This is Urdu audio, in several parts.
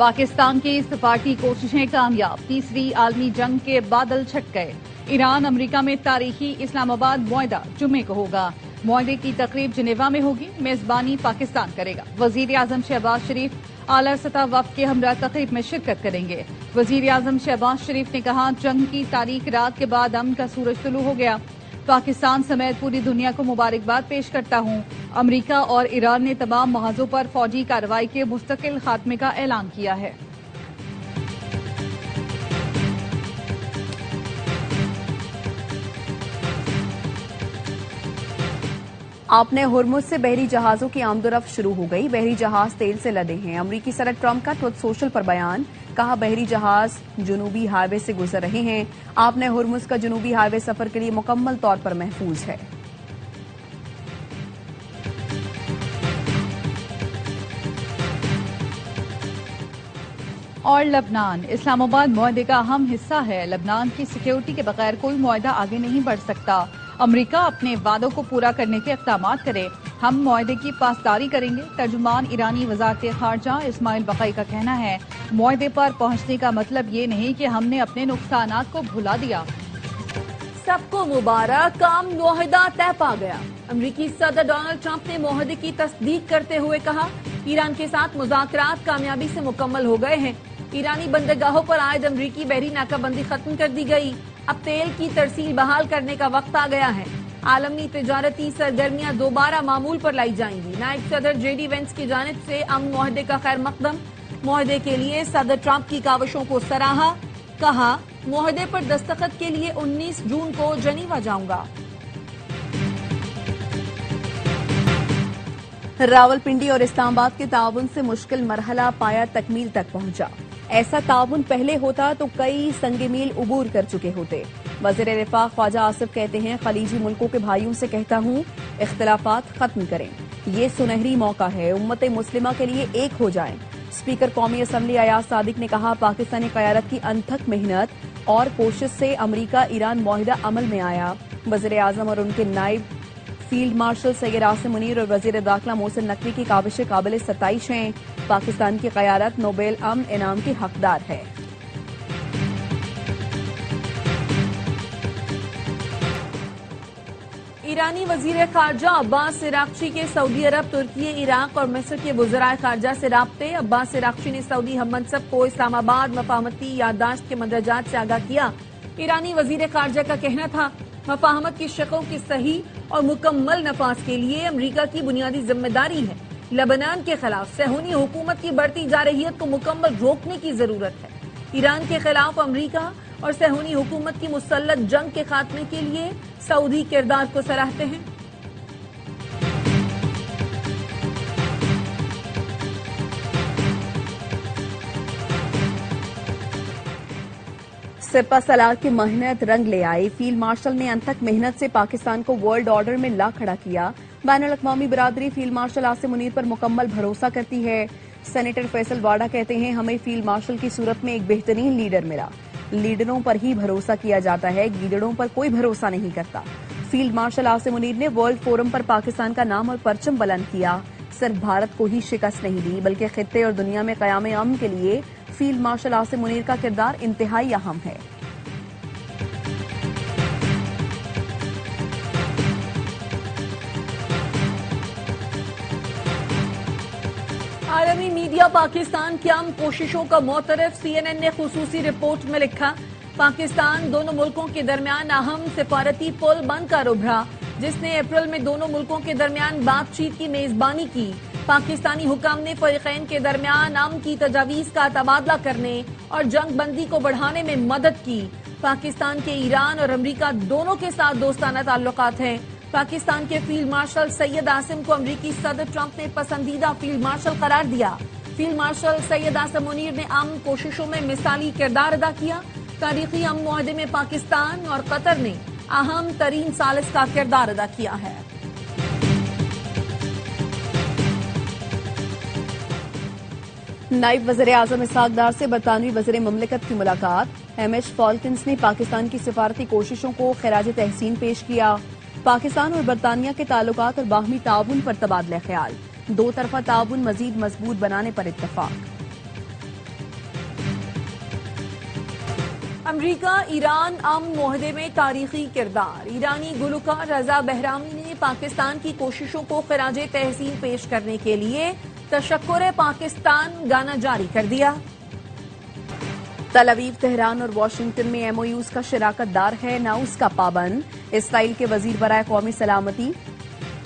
پاکستان کی سفارتی کوششیں کامیاب، تیسری عالمی جنگ کے بادل چھٹ گئے۔ ایران امریکہ میں تاریخی اسلام آباد معاہدہ جمعے کو ہوگا۔ معاہدے کی تقریب جنیوا میں ہوگی، میزبانی پاکستان کرے گا۔ وزیر اعظم شہباز شریف اعلیٰ سطح وفد کے ہمراہ تقریب میں شرکت کریں گے۔ وزیر اعظم شہباز شریف نے کہا، جنگ کی تاریک رات کے بعد امن کا سورج طلوع ہو گیا۔ پاکستان سمیت پوری دنیا کو مبارکباد پیش کرتا ہوں۔ امریکہ اور ایران نے تمام محاذوں پر فوجی کارروائی کے مستقل خاتمے کا اعلان کیا ہے۔ اپنے ہرمز سے بحری جہازوں کی آمد و رفت شروع ہو گئی۔ بحری جہاز تیل سے لدے ہیں۔ امریکی صدر ٹرمپ کا ٹروتھ سوشل پر بیان، کہا بحری جہاز جنوبی ہائی وے سے گزر رہے ہیں۔ اپنے ہرمز کا جنوبی ہائی وے سفر کے لیے مکمل طور پر محفوظ ہے۔ اور لبنان اسلام آباد معاہدے کا اہم حصہ ہے۔ لبنان کی سیکیورٹی کے بغیر کوئی معاہدہ آگے نہیں بڑھ سکتا۔ امریکہ اپنے وعدوں کو پورا کرنے کے اقدامات کرے، ہم معاہدے کی پاسداری کریں گے۔ ترجمان ایرانی وزارت خارجہ اسماعیل بقائی کا کہنا ہے، معاہدے پر پہنچنے کا مطلب یہ نہیں کہ ہم نے اپنے نقصانات کو بھلا دیا۔ سب کو مبارک، کام معاہدہ طے پا گیا۔ امریکی صدر ڈونلڈ ٹرمپ نے معاہدے کی تصدیق کرتے ہوئے کہا، ایران کے ساتھ مذاکرات کامیابی سے مکمل ہو گئے ہیں۔ ایرانی بندرگاہوں پر عائد امریکی بحری ناکہ بندی ختم کر دی گئی۔ اب تیل کی ترسیل بحال کرنے کا وقت آ گیا ہے۔ عالمی تجارتی سرگرمیاں دوبارہ معمول پر لائی جائیں گی۔ نائب صدر جے ڈی وینس کی جانب سے امن معاہدے کا خیر مقدم۔ معاہدے کے لیے صدر ٹرمپ کی کاوشوں کو سراہا، کہا معاہدے پر دستخط کے لیے 19 جون کو جنیوا جاؤں گا۔ راولپنڈی اور اسلام آباد کے تعاون سے مشکل مرحلہ پایا تکمیل تک پہنچا۔ ایسا تعاون پہلے ہوتا تو کئی سنگ میل عبور کر چکے ہوتے۔ وزیر دفاع خواجہ آصف کہتے ہیں، خلیجی ملکوں کے بھائیوں سے کہتا ہوں، اختلافات ختم کریں۔ یہ سنہری موقع ہے، امت مسلمہ کے لیے ایک ہو جائیں۔ اسپیکر قومی اسمبلی ایاز صادق نے کہا، پاکستانی قیادت کی انتھک محنت اور کوشش سے امریکہ ایران معاہدہ عمل میں آیا۔ وزیر اعظم اور ان کے نائب فیلڈ مارشل سید عاصم منیر اور وزیر داخلہ محسن نقوی کی کاوشیں قابل ستائش ہیں۔ پاکستان کی قیادت نوبیل امن انعام کی حقدار ہے۔ ایرانی وزیر خارجہ عباس عراقچی کے سعودی عرب، ترکی، عراق اور مصر کے وزرائے خارجہ سے رابطے۔ عباس عراقچی نے سعودی ہم منصب کو اسلام آباد مفاہمتی یادداشت کے مندرجات سے آگاہ کیا۔ ایرانی وزیر خارجہ کا کہنا تھا، مفاہمت کی شقوں کی صحیح اور مکمل نفاذ کے لیے امریکہ کی بنیادی ذمہ داری ہے۔ لبنان کے خلاف صہیونی حکومت کی بڑھتی جارحیت کو مکمل روکنے کی ضرورت ہے۔ ایران کے خلاف امریکہ اور صہیونی حکومت کی مسلط جنگ کے خاتمے کے لیے سعودی کردار کو سراہتے ہیں۔ سپہ سالار کی محنت رنگ لے آئی۔ فیلڈ مارشل نے انتھک محنت سے پاکستان کو ورلڈ آرڈر میں لا کھڑا کیا۔ بین الاقوامی برادری فیلڈ مارشل عاصم منیر پر مکمل بھروسہ کرتی ہے۔ سینیٹر فیصل واڈا کہتے ہیں، ہمیں فیلڈ مارشل کی صورت میں ایک بہترین لیڈر ملا۔ لیڈروں پر ہی بھروسہ کیا جاتا ہے، گیدڑوں پر کوئی بھروسہ نہیں کرتا۔ فیلڈ مارشل عاصم منیر نے ورلڈ فورم پر پاکستان کا نام اور پرچم بلند کیا۔ صرف بھارت کو ہی شکست نہیں دی بلکہ خطے اور دنیا میں قیام امن کے لیے فیلڈ مارشل عاصم منیر کا کردار انتہائی اہم ہے۔ عالمی میڈیا پاکستان کی امن کوششوں کا معترف۔ سی این این نے خصوصی رپورٹ میں لکھا، پاکستان دونوں ملکوں کے درمیان اہم سفارتی پل بن کر ابھرا، جس نے اپریل میں دونوں ملکوں کے درمیان بات چیت کی میزبانی کی۔ پاکستانی حکام نے فریقین کے درمیان امن کی تجاویز کا تبادلہ کرنے اور جنگ بندی کو بڑھانے میں مدد کی۔ پاکستان کے ایران اور امریکہ دونوں کے ساتھ دوستانہ تعلقات ہیں۔ پاکستان کے فیلڈ مارشل سید عاصم کو امریکی صدر ٹرمپ نے پسندیدہ فیلڈ مارشل قرار دیا۔ فیلڈ مارشل سید عاصم منیر نے امن کوششوں میں مثالی کردار ادا کیا۔ تاریخی امن معاہدے میں پاکستان اور قطر نے اہم ترین ثالث کا کردار ادا کیا ہے۔ نائب وزیر اعظم اسحاق ڈار سے برطانوی وزیر مملکت کی ملاقات۔ ایم ایچ فالکنز نے پاکستان کی سفارتی کوششوں کو خراج تحسین پیش کیا۔ پاکستان اور برطانیہ کے تعلقات اور باہمی تعاون پر تبادلہ خیال۔ دو طرفہ تعاون مزید مضبوط بنانے پر اتفاق۔ امریکہ ایران امن معاہدے میں تاریخی کردار. ایرانی گلوکار رضا بہرامی نے پاکستان کی کوششوں کو خراج تحسین پیش کرنے کے لیے تشکر پاکستان گانا جاری کر دیا. تل ابیب، تہران اور واشنگٹن میں ایم او یوز کا شراکت دار ہے، نہ اس کا پابند. اسرائیل کے وزیر برائے قومی سلامتی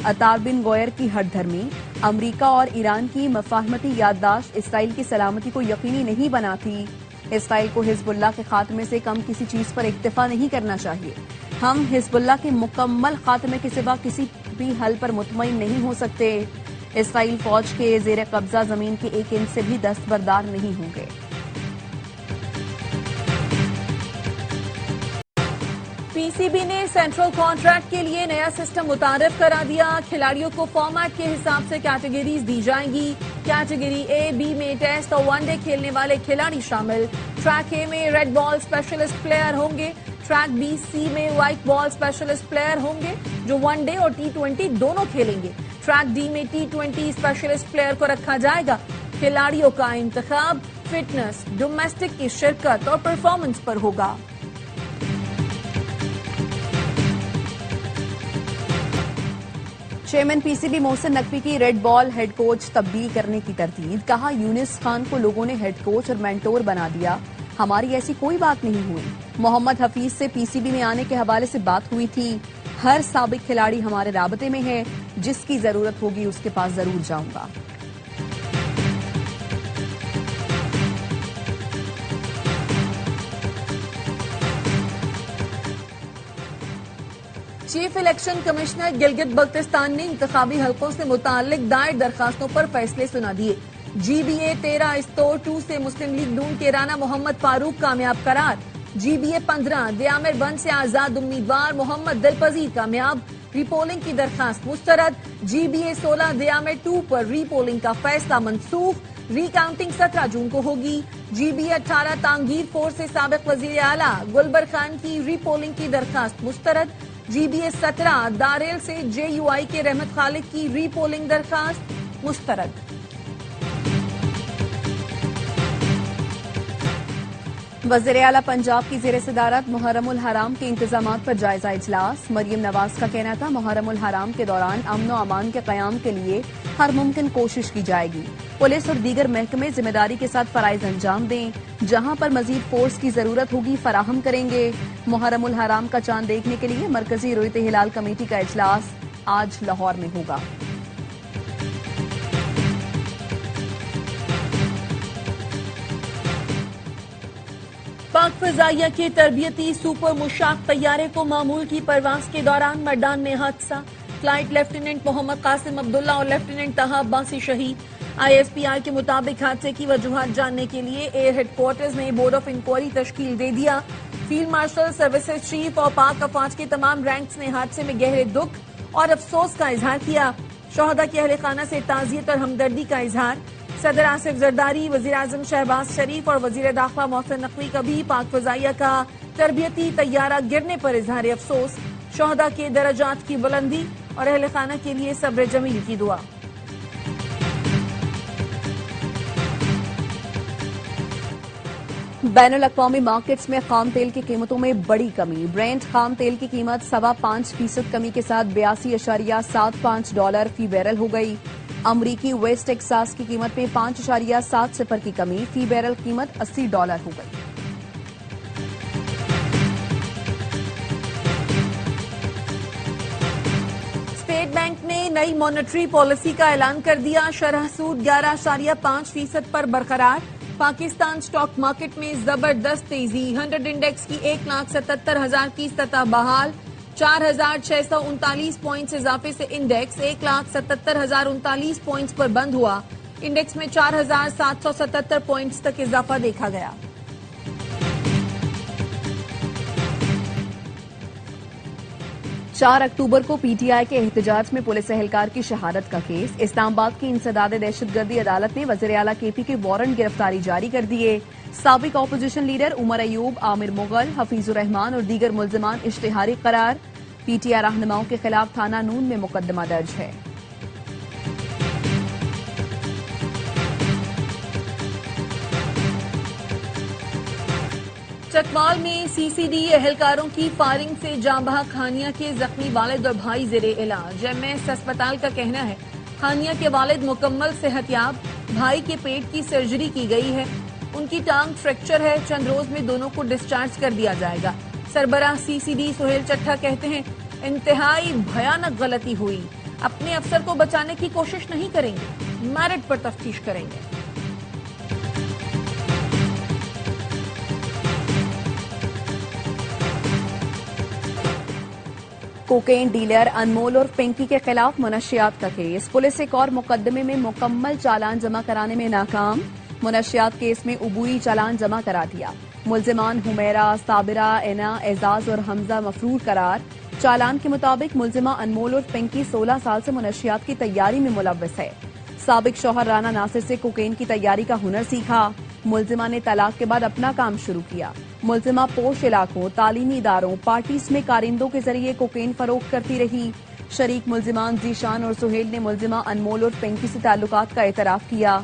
عطار بن غویر کی ہٹ دھرمی. امریکہ اور ایران کی مفاہمتی یادداشت اسرائیل کی سلامتی کو یقینی نہیں بناتی. اسرائیل کو حزب اللہ کے خاتمے سے کم کسی چیز پر اکتفا نہیں کرنا چاہیے. ہم حزب اللہ کے مکمل خاتمے کے سوا کسی بھی حل پر مطمئن نہیں ہو سکتے. اسرائیل فوج کے زیر قبضہ زمین کے ایک انچ سے بھی دستبردار نہیں ہوں گے. پی سی بی نے سینٹرل کانٹریکٹ کے لیے نیا سسٹم متعارف کرا دیا. کھلاڑیوں کو فارمیٹ کے حساب سے کیٹیگریز دی جائیں گی. کیٹیگری اے بی میں ٹیسٹ اور ون ڈے کھیلنے والے کھلاڑی شامل. ٹریک اے میں ریڈ بال اسپیشلسٹ پلیئر ہوں گے. ٹریک بی سی میں وائٹ بال اسپیشلسٹ پلیئر ہوں گے جو ون ڈے اور T20 دونوں کھیلیں گے. ٹریک ڈی میں T20 اسپیشلسٹ پلیئر کو رکھا جائے گا. کھلاڑیوں کا انتخاب فٹنس، ڈومیسٹک کی شرکت اور پرفارمنس پر ہوگا. Chairman P C B Mohsin Naqvi کی ریڈ بال ہیڈ کوچ تبدیل کرنے کی تردید. کہا یونس خان کو لوگوں نے ہیڈ کوچ اور مینٹور بنا دیا، ہماری ایسی کوئی بات نہیں ہوئی. محمد حفیظ سے پی سی بی میں آنے کے حوالے سے بات ہوئی تھی. ہر سابق کھلاڑی ہمارے رابطے میں ہے، جس کی ضرورت ہوگی اس کے پاس ضرور جاؤں گا. Chief election commissioner Gilgit Baltistan نے انتخابی حلقوں سے متعلق دائر درخواستوں پر فیصلے سنا دیے. جی بی اے 13 استور 2 سے مسلم لیگ نون کے رانا محمد فاروق کامیاب قرار. جی بی اے 15 دیامر 1 سے آزاد امیدوار محمد دلپذیر کامیاب. ری پولنگ کی درخواست مسترد. جی بی اے 16 دیامر 2 پر ری پولنگ کا فیصلہ منسوخ. ری کاؤنٹنگ 17 جون کو ہوگی. جی بی اے 18 تانگیر 4 سے سابق وزیر اعلیٰ گلبر خان کی ری پولنگ کی درخواست مسترد. جی بی اے 17 داریل سے جے یو آئی کے رحمت خالق کی ری پولنگ درخواست مسترد. وزیر اعلیٰ پنجاب کی زیر صدارت محرم الحرام کے انتظامات پر جائزہ اجلاس. مریم نواز کا کہنا تھا محرم الحرام کے دوران امن و امان کے قیام کے لیے ہر ممکن کوشش کی جائے گی. پولیس اور دیگر محکمے ذمہ داری کے ساتھ فرائض انجام دیں. جہاں پر مزید فورس کی ضرورت ہوگی فراہم کریں گے. محرم الحرام کا چاند دیکھنے کے لیے مرکزی رویت ہلال کمیٹی کا اجلاس آج لاہور میں ہوگا. پاک فضائیہ کے تربیتی سپر مشاق طیارے کو معمول کی پرواز کے دوران مردان میں حادثہ. فلائٹ لیفٹیننٹ محمد قاسم عبداللہ اور لیفٹیننٹ طہا عباسی شہید. آئی ایس پی آر کے مطابق حادثے کی وجوہات جاننے کے لیے ایئر ہیڈ کوارٹرز نے بورڈ آف انکوائری تشکیل دے دیا. فیلڈ مارشل سروسز چیف اور پاک افواج کے تمام رینکس نے حادثے میں گہرے دکھ اور افسوس کا اظہار کیا. شہداء کے اہل خانہ سے تعزیت اور ہمدردی کا اظہار. صدر آصف زرداری، وزیر اعظم شہباز شریف اور وزیر داخلہ محسن نقوی کا بھی پاک فضائیہ کا تربیتی طیارہ گرنے پر اظہار افسوس. شہداء کے درجات کی بلندی اور اہل خانہ کے لیے صبر جمیل کی دعا. بین الاقوامی مارکیٹس میں خام تیل کی قیمتوں میں بڑی کمی. برینٹ خام تیل کی قیمت 5.25% کمی کے ساتھ $82.75 فی بیرل ہو گئی. امریکی ویسٹ ٹیکساس کی قیمت میں 5.70 کی کمی، فی بیرل قیمت $80 ہو گئی. اسٹیٹ بینک نے نئی مانیٹری پالیسی کا اعلان کر دیا. شرح سود 11.5% پر برقرار. پاکستان سٹاک مارکیٹ میں زبردست تیزی. 100 انڈیکس کی 1,77,000 کی سطح بحال. 4,639 پوائنٹس اضافے سے انڈیکس 1,77,039 پوائنٹس پر بند ہوا. انڈیکس میں 4,777 پوائنٹس تک اضافہ دیکھا گیا. چار اکتوبر کو پی ٹی آئی کے احتجاج میں پولیس اہلکار کی شہادت کا کیس. اسلام آباد کی انسداد دہشت گردی عدالت نے وزیر اعلیٰ کے پی کے وارنٹ گرفتاری جاری کر دیے. سابق اپوزیشن لیڈر عمر ایوب، عامر مغل، حفیظ الرحمان اور دیگر ملزمان اشتہاری قرار. پی ٹی آئی رہنماؤں کے خلاف تھانہ نون میں مقدمہ درج ہے. چکوال میں سی سی ڈی اہلکاروں کی فائرنگ سے جاں بحق ہانیہ کے زخمی والد اور بھائی زیر علاج۔ ایم ایس اسپتال کا کہنا ہے ہانیہ کے والد مکمل صحت یاب، بھائی کے پیٹ کی سرجری کی گئی ہے، ان کی ٹانگ فریکچر ہے، چند روز میں دونوں کو ڈسچارج کر دیا جائے گا۔ سربراہ سی سی ڈی سہیل چٹھا کہتے ہیں انتہائی بھیانک غلطی ہوئی، اپنے افسر کو بچانے کی کوشش نہیں کریں گے، میرٹ پر تفتیش کریں گے۔ کوکین ڈیلر انمول اور پنکی کے خلاف منشیات کا کیس، پولیس ایک اور مقدمے میں مکمل چالان جمع کرانے میں ناکام، منشیات کیس میں عبوری چالان جمع کرا دیا۔ ملزمان حمیرہ، صابرہ، اینا، اعزاز اور حمزہ مفرور قرار۔ چالان کے مطابق ملزمہ انمول اور پنکی 16 سال سے منشیات کی تیاری میں ملوث ہے۔ سابق شوہر رانا ناصر سے کوکین کی تیاری کا ہنر سیکھا، ملزمہ نے طلاق کے بعد اپنا کام شروع کیا۔ ملزمہ پوش علاقوں، تعلیمی اداروں، پارٹیز میں کارندوں کے ذریعے کوکین فروخت کرتی رہی۔ شریک ملزمان ذیشان اور سہیل نے ملزمہ انمول اور پنکی سے تعلقات کا اعتراف کیا۔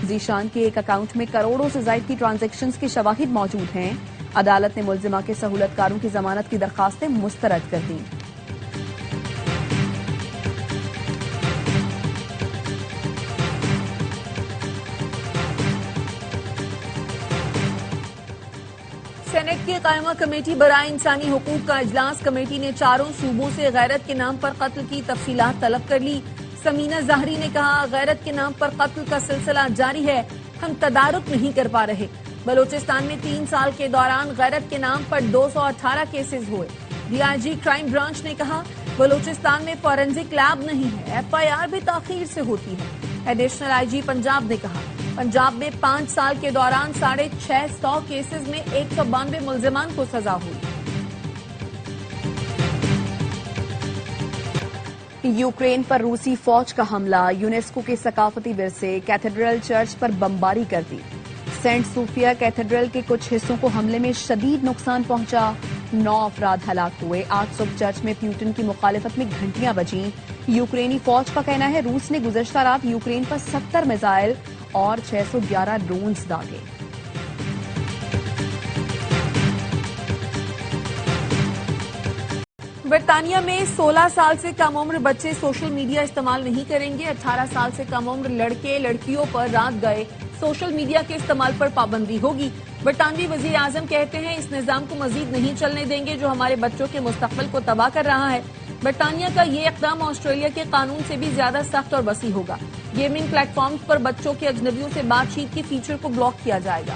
ذیشان کے ایک اکاؤنٹ میں کروڑوں سے زائد کی ٹرانزیکشنز کی شواہد موجود ہیں۔ عدالت نے ملزمہ کے سہولت کاروں کی ضمانت کی درخواستیں مسترد کر دیں۔ سینیٹ کی قائمہ کمیٹی برائے انسانی حقوق کا اجلاس، کمیٹی نے چاروں صوبوں سے غیرت کے نام پر قتل کی تفصیلات طلب کر لی۔ سمینہ ظاہری نے کہا غیرت کے نام پر قتل کا سلسلہ جاری ہے، ہم تدارک نہیں کر پا رہے۔ بلوچستان میں 3 سال کے دوران غیرت کے نام پر 218 کیسز ہوئے۔ D I G crime branch نے کہا بلوچستان میں فورینزک لیب نہیں ہے، ایف آئی آر بھی تاخیر سے ہوتی ہے۔ ایڈیشنل آئی جی پنجاب نے کہا پنجاب میں 5 سال کے دوران 650 کیسز میں 192 ملزمان کو سزا ہوئی۔ یوکرین پر روسی فوج کا حملہ، یونیسکو کے ثقافتی ورثے کیتھیڈرل چرچ پر بمباری کر دی۔ سینٹ صوفیہ کیتھیڈرل کے کچھ حصوں کو حملے میں شدید نقصان پہنچا، 9 افراد ہلاک ہوئے۔ آج صبح چرچ میں پیوٹن کی مخالفت میں گھنٹیاں بجیں۔ یوکرینی فوج کا کہنا ہے روس نے گزشتہ رات یوکرین پر 70 میزائل اور 611 ڈرونز داغے۔ برطانیہ میں 16 سال سے کم عمر بچے سوشل میڈیا استعمال نہیں کریں گے۔ 18 سال سے کم عمر لڑکے لڑکیوں پر رات گئے سوشل میڈیا کے استعمال پر پابندی ہوگی۔ برطانوی وزیر اعظم کہتے ہیں اس نظام کو مزید نہیں چلنے دیں گے جو ہمارے بچوں کے مستقبل کو تباہ کر رہا ہے۔ برطانیہ کا یہ اقدام آسٹریلیا کے قانون سے بھی زیادہ سخت اور وسیع ہوگا۔ گیمنگ پلیٹ فارمز پر بچوں کے اجنبیوں سے بات چیت کے فیچر کو بلاک کیا جائے گا۔